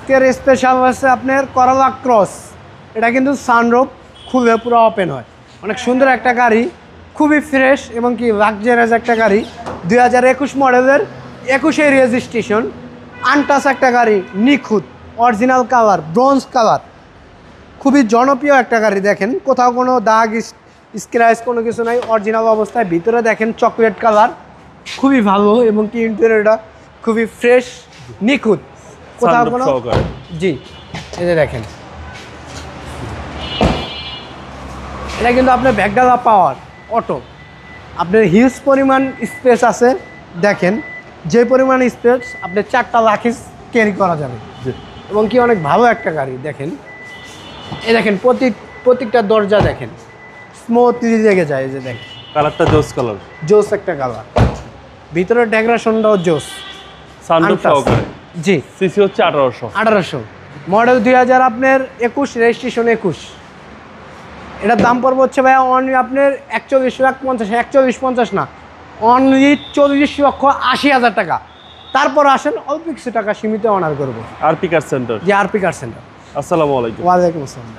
আজকের স্পেশাল হচ্ছে আপনার করলা ক্রস। এটা কিন্তু সানরুফ খুলে পুরো ওপেন হয়, অনেক সুন্দর একটা গাড়ি, খুবই ফ্রেশ এবং কি লাক্সারিয়াস একটা গাড়ি। 2021 মডেলের, 21-এর রেজিস্ট্রেশন, আনটাচ একটা গাড়ি, নিখুঁত অরিজিনাল কালার, ব্রোঞ্জ কালার, খুবই জনপ্রিয় একটা গাড়ি। দেখেন কোথাও কোনো দাগ স্ক্র্যাচ কোনো কিছু নাই, অরিজিনাল অবস্থায়। ভিতরে দেখেন চকলেট কালার, খুবই ভালো এবং কি ইন্টেরিয়রটা খুবই ফ্রেশ, নিখুঁত, কোথাও কোনো। জি, এই যে দেখেন, এটা কিন্তু আপনার ব্যাকডালা পাওয়ার অটো, আপনার হিউজ পরিমাণ স্পেস আছে। দেখেন যে পরিমাণ স্পেস আপনার 4টা লাকিজ ক্যারি করা যাবে এবং কি অনেক ভালো একটা গাড়ি। দেখেন এই দেখেন প্রত্যেকটা দরজা দেখেন স্মুথলি লেগে যায়। এই যে দেখেন কালারটা জোস কালার, জোস একটা কালার, ভিতরের ডেকোরেশনটাও জোস। সানরুফ সহকারে। জি, সিসি হচ্ছে 1800 মডেল 2000 আপনার 21, রেজিস্ট্রেশন 21। এটার দাম পড়বে হচ্ছে ভাইয়া অনলি আপনার 41,50,000, না, অনলি 40,80,000 টাকা। তারপর আসেন অল্প কিছু টাকা সীমিত অনার করবো। RP car centre. জি, আরপি কার সেন্টার। আসসালামু আলাইকুম। ওয়ালাইকুম আসসালাম।